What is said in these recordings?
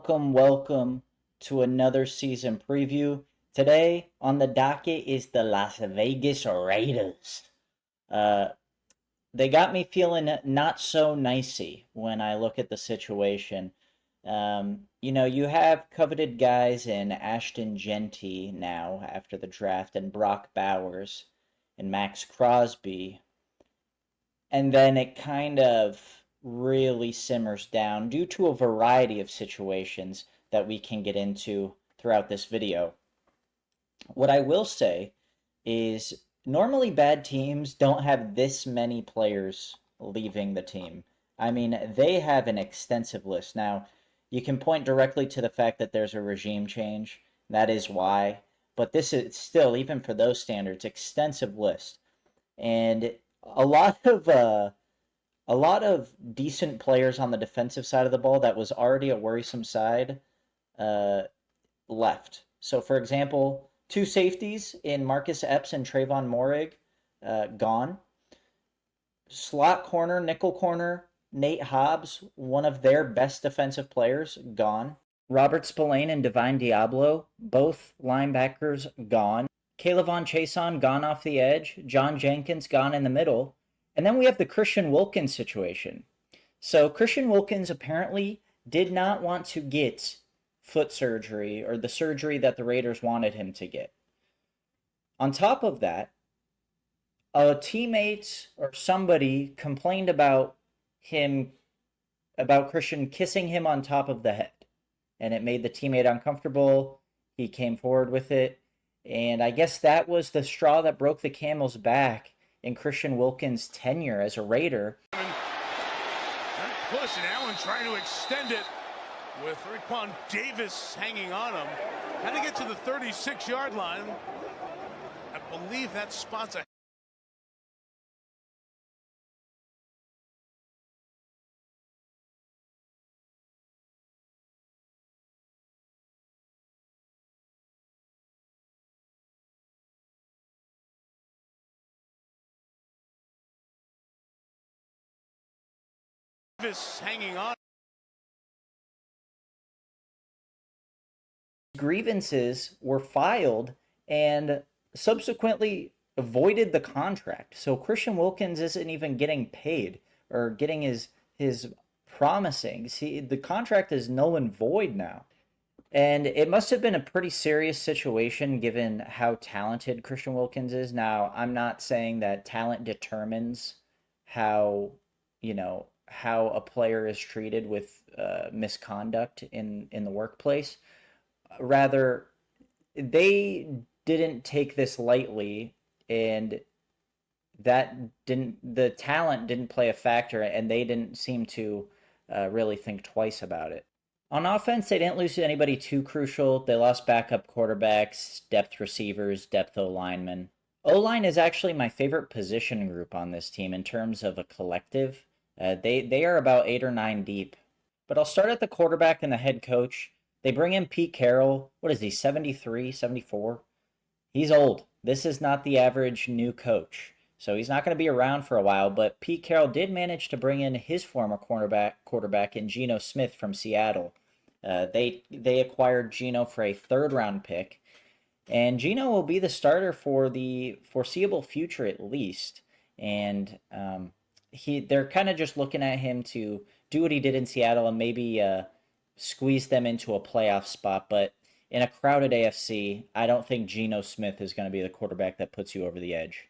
Welcome to another season preview. Today on the docket is the Las Vegas Raiders. Uh, they got me feeling not so nicey when I look at the situation. You have coveted guys in Ashton Jeanty now after the draft, and Brock Bowers and Maxx Crosby. And then it kind of really simmers down due to a variety of situations that we can get into throughout this video. What I will say is normally bad teams don't have this many players leaving the team. I mean, they have an extensive list. Now, you can point directly to the fact that there's a regime change. That is why. But this is still, even for those standards, extensive list. And a lot of decent players on the defensive side of the ball that was already a worrisome side left. So, for example, two safeties in Marcus Epps and Trayvon Moehrig gone. Slot corner, nickel corner, Nate Hobbs, one of their best defensive players, gone. Robert Spillane and Divine Diablo, both linebackers, gone. Kayvon Chason gone off the edge. John Jenkins gone in the middle. And then we have the Christian Wilkins situation. So Christian Wilkins apparently did not want to get foot surgery or the surgery that the Raiders wanted him to get. On top of that, a teammate or somebody complained about Christian kissing him on top of the head. And it made the teammate uncomfortable. He came forward with it. And I guess that was the straw that broke the camel's back in Christian Wilkins' tenure as a Raider. And push, and Allen trying to extend it with Raekwon Davis hanging on him. Had to get to the 36-yard line. I believe that spot's a hanging on. Grievances were filed and subsequently voided the contract. So Christian Wilkins isn't even getting paid or getting his promising. See, the contract is null and void now. And it must have been a pretty serious situation given how talented Christian Wilkins is. Now, I'm not saying that talent determines how a player is treated with misconduct in the workplace. Rather, they didn't take this lightly, and the talent didn't play a factor, and they didn't seem to really think twice about it. On offense, they didn't lose anybody too crucial. They lost backup quarterbacks, depth receivers, depth O-linemen. O-line is actually my favorite position group on this team in terms of a collective. They are about 8 or 9 deep. But I'll start at the quarterback and the head coach. They bring in Pete Carroll. What is he, 73, 74? He's old. This is not the average new coach. So he's not going to be around for a while, but Pete Carroll did manage to bring in his former quarterback in Geno Smith from Seattle. They acquired Geno for a 3rd-round pick, and Geno will be the starter for the foreseeable future at least. And they're kind of just looking at him to do what he did in Seattle and maybe squeeze them into a playoff spot. But in a crowded AFC, I don't think Geno Smith is going to be the quarterback that puts you over the edge.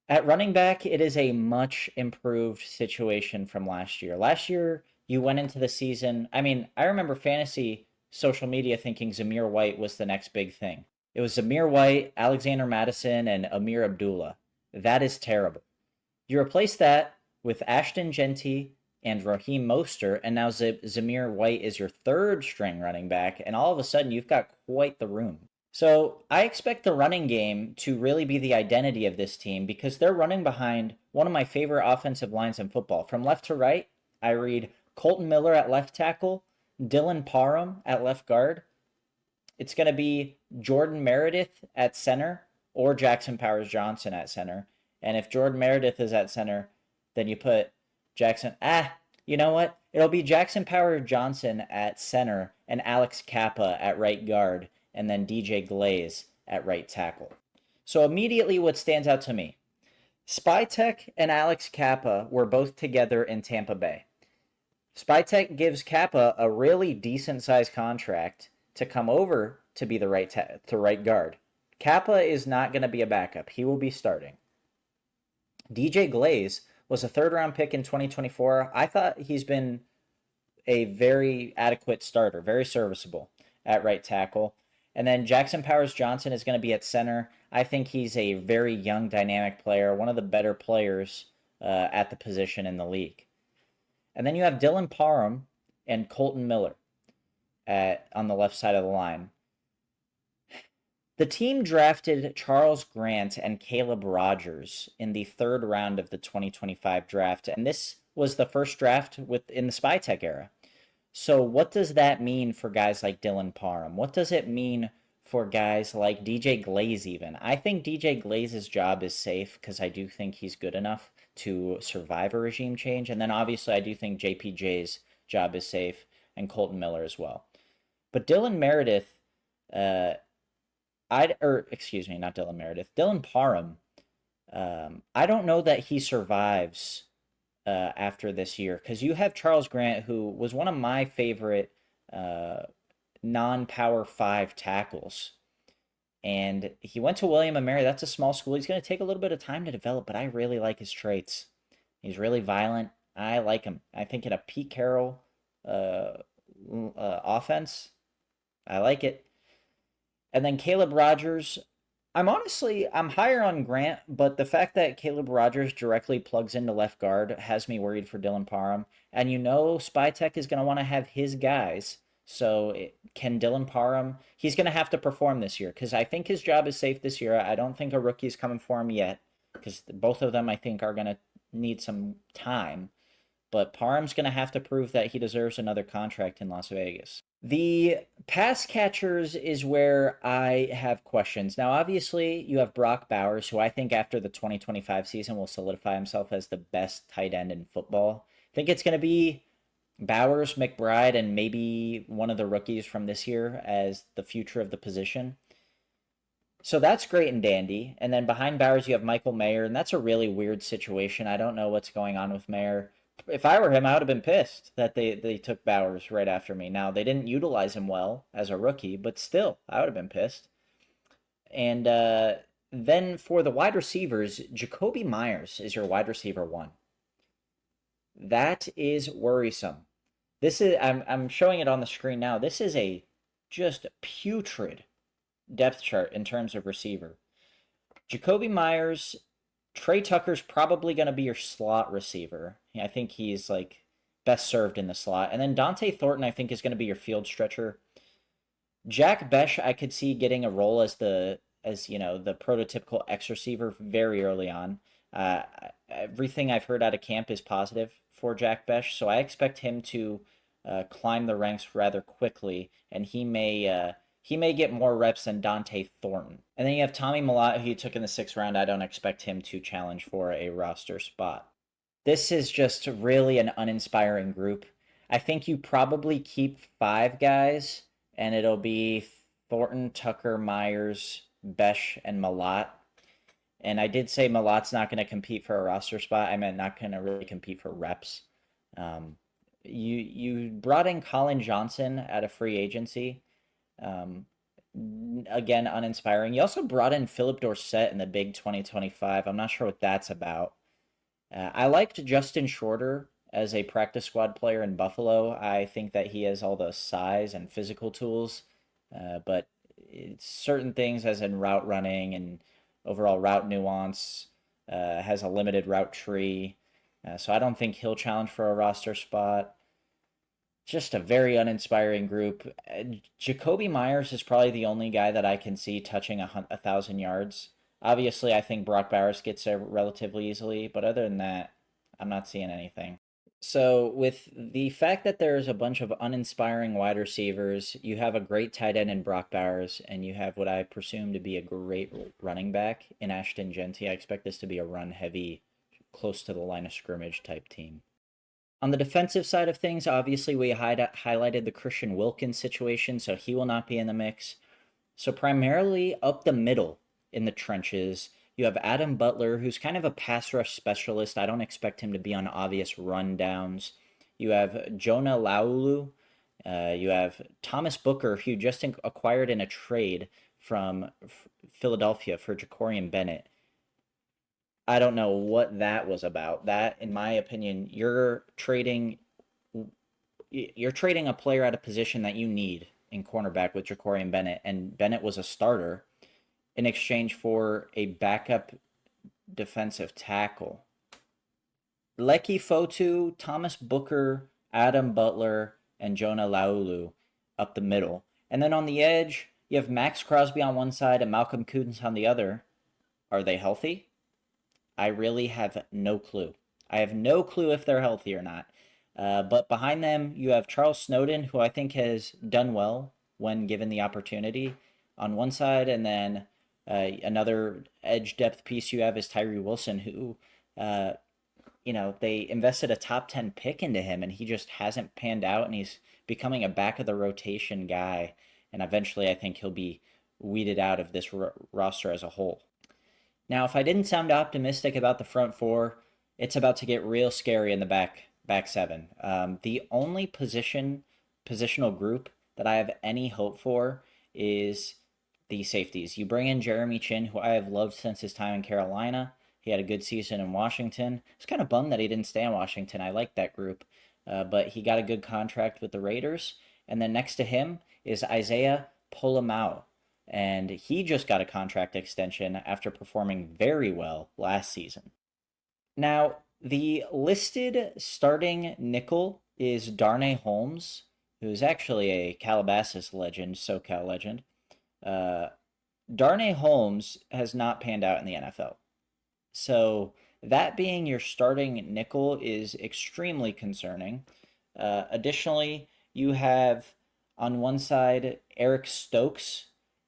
At running back, it is a much improved situation from last year. Last year, you went into the season. I mean, I remember fantasy social media thinking Zamir White was the next big thing. It was Zamir White, Alexander Mattison, and Amir Abdullah. That is terrible. You replace that with Ashton Jeanty and Raheem Mostert, and now Zamir White is your 3rd-string running back, and all of a sudden you've got quite the room. So I expect the running game to really be the identity of this team because they're running behind one of my favorite offensive lines in football. From left to right, I read Colton Miller at left tackle, Dylan Parham at left guard. It's going to be Jordan Meredith at center or Jackson Powers-Johnson at center. And if Jordan Meredith is at center, then you put Jackson. You know what? It'll be Jackson Power Johnson at center and Alex Kappa at right guard, and then DJ Glaze at right tackle. So immediately what stands out to me, Spytek and Alex Kappa were both together in Tampa Bay. Spytek gives Kappa a really decent sized contract to come over to be the right guard. Kappa is not going to be a backup. He will be starting. DJ Glaze was a third round pick in 2024. I thought he's been a very adequate starter, very serviceable at right tackle. And then Jackson Powers Johnson is going to be at center. I think he's a very young, dynamic player, one of the better players at the position in the league. And then you have Dylan Parham and Colton Miller on the left side of the line. The team drafted Charles Grant and Caleb Rogers in the third round of the 2025 draft, and this was the first draft in the Spytek era. So what does that mean for guys like Dylan Parham? What does it mean for guys like DJ Glaze even? I think DJ Glaze's job is safe because I do think he's good enough to survive a regime change. And then obviously I do think JPJ's job is safe and Colton Miller as well. But Dylan Meredith, Dylan Parham, I don't know that he survives after this year because you have Charles Grant, who was one of my favorite non-Power 5 tackles. And he went to William & Mary. That's a small school. He's going to take a little bit of time to develop, but I really like his traits. He's really violent. I like him. I think in a Pete Carroll offense, I like it. And then Caleb Rogers, I'm higher on Grant, but the fact that Caleb Rogers directly plugs into left guard has me worried for Dylan Parham. And Spytek is going to want to have his guys. So can Dylan Parham, he's going to have to perform this year because I think his job is safe this year. I don't think a rookie's coming for him yet because both of them I think are going to need some time. But Parham's going to have to prove that he deserves another contract in Las Vegas. The pass catchers is where I have questions. Now, obviously, you have Brock Bowers, who I think after the 2025 season will solidify himself as the best tight end in football. I think it's going to be Bowers, McBride, and maybe one of the rookies from this year as the future of the position. So that's great and dandy. And then behind Bowers, you have Michael Mayer, and that's a really weird situation. I don't know what's going on with Mayer. If I were him, I would have been pissed that they took Bowers right after me. Now, they didn't utilize him well as a rookie, but still, I would have been pissed. And then for the wide receivers, Jacoby Myers is your wide receiver 1. That is worrisome. I'm showing it on the screen now. This is a just putrid depth chart in terms of receiver. Jacoby Myers, Trey Tucker's probably going to be your slot receiver. I think he's like best served in the slot. And then Dante Thornton, I think, is going to be your field stretcher. Jack Besh, I could see getting a role as the prototypical X receiver very early on. Everything I've heard out of camp is positive for Jack Besh, so I expect him to climb the ranks rather quickly, and he may get more reps than Dante Thornton. And then you have Tommy Mellott, who you took in the 6th round. I don't expect him to challenge for a roster spot. This is just really an uninspiring group. I think you probably keep 5 guys, and it'll be Thornton, Tucker, Myers, Besh, and Mellott. And I did say Mallott's not going to compete for a roster spot. I meant not going to really compete for reps. You brought in Colin Johnson at a free agency. Again, uninspiring. You also brought in Philip Dorsett in the big 2025. I'm not sure what that's about. I liked Justin Shorter as a practice squad player in Buffalo. I think that he has all the size and physical tools, but it's certain things as in route running and overall route nuance, has a limited route tree. So I don't think he'll challenge for a roster spot. Just a very uninspiring group. Jacoby Myers is probably the only guy that I can see touching 1,000 yards. Obviously, I think Brock Bowers gets there relatively easily, but other than that, I'm not seeing anything. So with the fact that there's a bunch of uninspiring wide receivers, you have a great tight end in Brock Bowers, and you have what I presume to be a great running back in Ashton Jeanty. I expect this to be a run-heavy, close to the line of scrimmage type team. On the defensive side of things, obviously we highlighted the Christian Wilkins situation, so he will not be in the mix. So primarily up the middle in the trenches, you have Adam Butler, who's kind of a pass rush specialist. I don't expect him to be on obvious rundowns. You have Jonah Laulu. You have Thomas Booker, who just acquired in a trade from Philadelphia for Jacorian Bennett. I don't know what that was about. That, in my opinion, you're trading a player at a position that you need in cornerback with Jacorian Bennett, and Bennett was a starter in exchange for a backup defensive tackle. Leki Fotu, Thomas Booker, Adam Butler, and Jonah Laulu up the middle. And then on the edge, you have Maxx Crosby on one side and Malcolm Kuntz on the other. Are they healthy? I really have no clue. I have no clue if they're healthy or not. But behind them, you have Charles Snowden, who I think has done well when given the opportunity on one side. And then another edge depth piece you have is Tyree Wilson, who, they invested a top 10 pick into him, and he just hasn't panned out, and he's becoming a back of the rotation guy. And eventually I think he'll be weeded out of this roster as a whole. Now, if I didn't sound optimistic about the front four, it's about to get real scary in the back seven. The only positional group that I have any hope for is the safeties. You bring in Jeremy Chin, who I have loved since his time in Carolina. He had a good season in Washington. It's kind of bummed that he didn't stay in Washington. I like that group. But he got a good contract with the Raiders. And then next to him is Isaiah Polamau. And he just got a contract extension after performing very well last season. Now, the listed starting nickel is Darnay Holmes, who's actually a Calabasas legend, SoCal legend. Darnay Holmes has not panned out in the NFL. So that being your starting nickel is extremely concerning. Additionally, you have on one side Eric Stokes,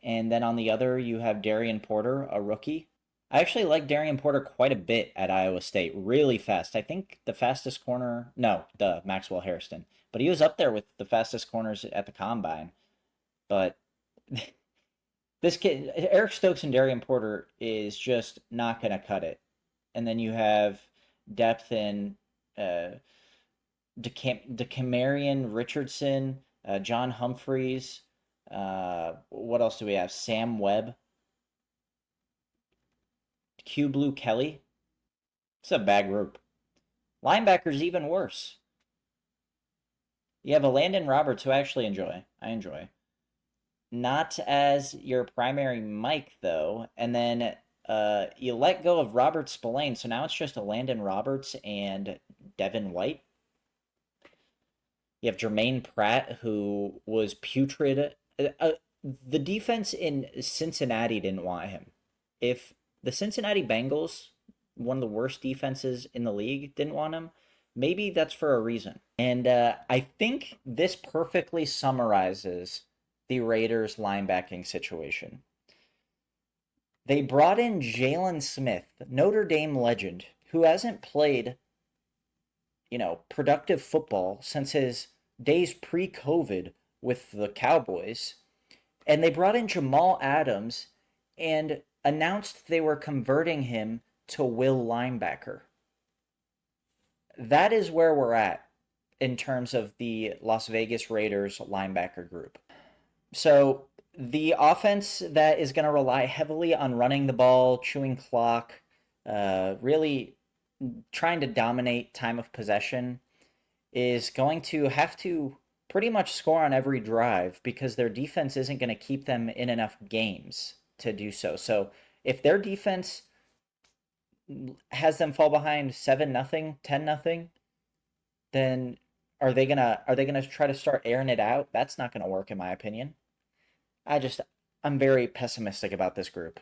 and then on the other, you have Darian Porter, a rookie. I actually like Darian Porter quite a bit at Iowa State, really fast. I think the fastest corner, no, Maxwell Hairston. But he was up there with the fastest corners at the combine. But this kid, Eric Stokes and Darian Porter, is just not going to cut it. And then you have depth in DeCamarion Richardson, John Humphreys. What else do we have? Sam Webb. Q Blue Kelly. It's a bad group. Linebackers even worse. You have a Landon Roberts, who I actually enjoy. I enjoy. Not as your primary Mike, though. And then you let go of Robert Spillane, so now it's just a Landon Roberts and Devin White. You have Jermaine Pratt, who was putrid. The defense in Cincinnati didn't want him. If the Cincinnati Bengals, one of the worst defenses in the league, didn't want him, maybe that's for a reason. And I think this perfectly summarizes the Raiders' linebacking situation. They brought in Jalen Smith, Notre Dame legend, who hasn't played, productive football since his days pre-COVID with the Cowboys. And they brought in Jamal Adams and announced they were converting him to will linebacker. That is where we're at in terms of the Las Vegas Raiders linebacker group. So the offense that is going to rely heavily on running the ball, chewing clock, really trying to dominate time of possession is going to have to pretty much score on every drive because their defense isn't going to keep them in enough games to do so. So if their defense has them fall behind 7-0, 10-0, then are they gonna try to start airing it out? That's not gonna work in my opinion. I'm very pessimistic about this group.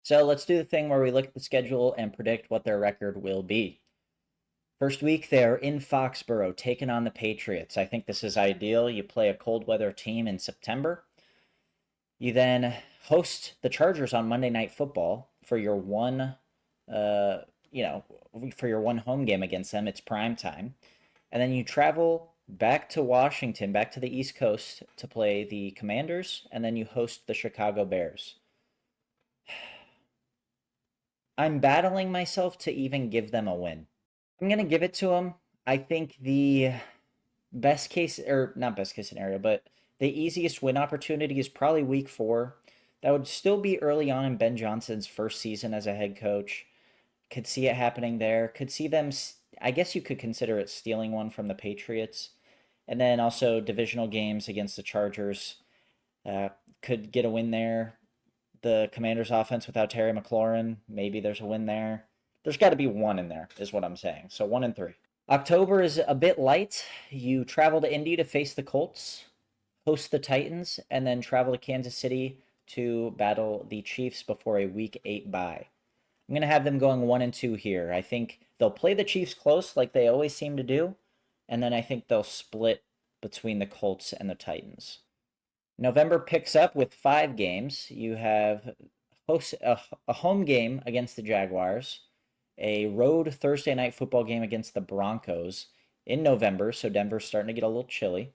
So let's do the thing where we look at the schedule and predict what their record will be. First week, they're in Foxborough, taking on the Patriots. I think this is ideal. You play a cold weather team in September. You then host the Chargers on Monday Night Football for your one home game against them. It's prime time. And then you travel back to Washington, back to the East Coast to play the Commanders, and then you host the Chicago Bears. I'm battling myself to even give them a win. I'm going to give it to them. I think the best case, or not best case scenario, but the easiest win opportunity is probably week 4. That would still be early on in Ben Johnson's first season as a head coach. Could see it happening there. Could see them, I guess you could consider it stealing one from the Patriots. And then also divisional games against the Chargers. Could get a win there. The Commanders' offense without Terry McLaurin, maybe there's a win there. There's got to be one in there, is what I'm saying. So 1-3. October is a bit light. You travel to Indy to face the Colts, host the Titans, and then travel to Kansas City to battle the Chiefs before a Week 8 bye. I'm going to have them going 1-2 here. I think they'll play the Chiefs close like they always seem to do, and then I think they'll split between the Colts and the Titans. November picks up with 5 games. You have a home game against the Jaguars, a road Thursday night football game against the Broncos in November, so Denver's starting to get a little chilly.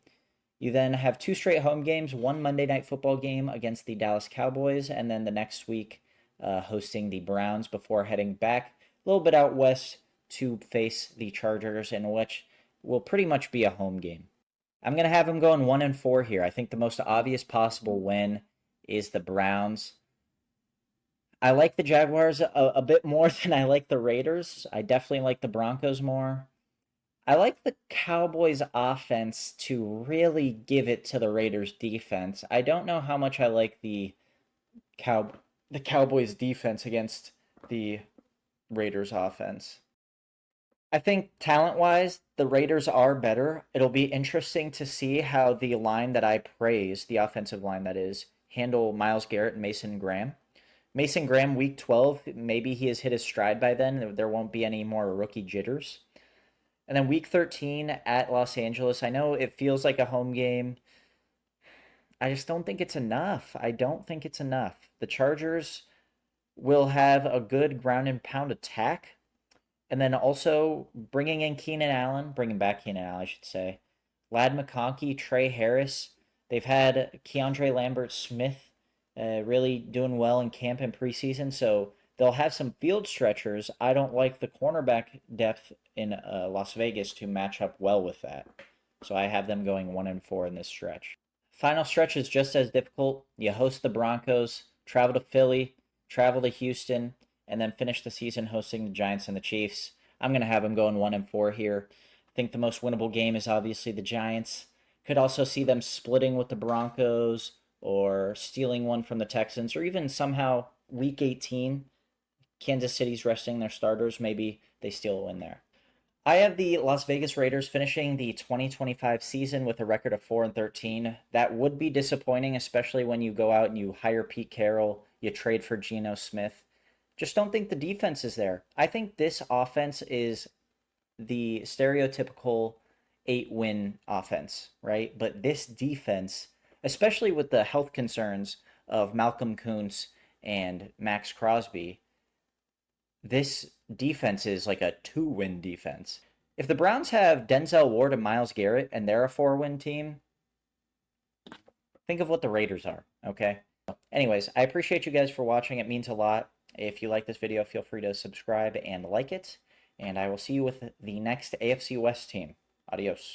You then have 2 straight home games, 1 Monday night football game against the Dallas Cowboys, and then the next week hosting the Browns before heading back a little bit out west to face the Chargers, in which will pretty much be a home game. I'm going to have them going 1-4 here. I think the most obvious possible win is the Browns. I like the Jaguars a bit more than I like the Raiders. I definitely like the Broncos more. I like the Cowboys offense to really give it to the Raiders defense. I don't know how much I like the Cowboys defense against the Raiders offense. I think talent-wise, the Raiders are better. It'll be interesting to see how the line that I praise, the offensive line that is, handle Myles Garrett and Mason Graham. Mason Graham, week 12, maybe he has hit his stride by then. There won't be any more rookie jitters. And then week 13 at Los Angeles. I know it feels like a home game. I just don't think it's enough. I don't think it's enough. The Chargers will have a good ground and pound attack. And then also bringing back Keenan Allen, I should say. Ladd McConkey, Trey Harris. They've had Keandre Lambert-Smith really doing well in camp and preseason, so they'll have some field stretchers. I don't like the cornerback depth in Las Vegas to match up well with that. So I have them going 1-4 in this stretch. Final stretch is just as difficult. You host the Broncos, travel to Philly, travel to Houston, and then finish the season hosting the Giants and the Chiefs. I'm going to have them going 1-4 here. I think the most winnable game is obviously the Giants. Could also see them splitting with the Broncos or stealing one from the Texans, or even somehow Week 18, Kansas City's resting their starters. Maybe they steal a win there. I have the Las Vegas Raiders finishing the 2025 season with a record of 4-13. That would be disappointing, especially when you go out and you hire Pete Carroll, you trade for Geno Smith. Just don't think the defense is there. I think this offense is the stereotypical 8-win offense, right? But this defense, especially with the health concerns of Malcolm Kuntz and Maxx Crosby, this defense is like a 2-win defense. If the Browns have Denzel Ward and Myles Garrett and they're a 4-win team, think of what the Raiders are, okay? Anyways, I appreciate you guys for watching. It means a lot. If you like this video, feel free to subscribe and like it. And I will see you with the next AFC West team. Adios.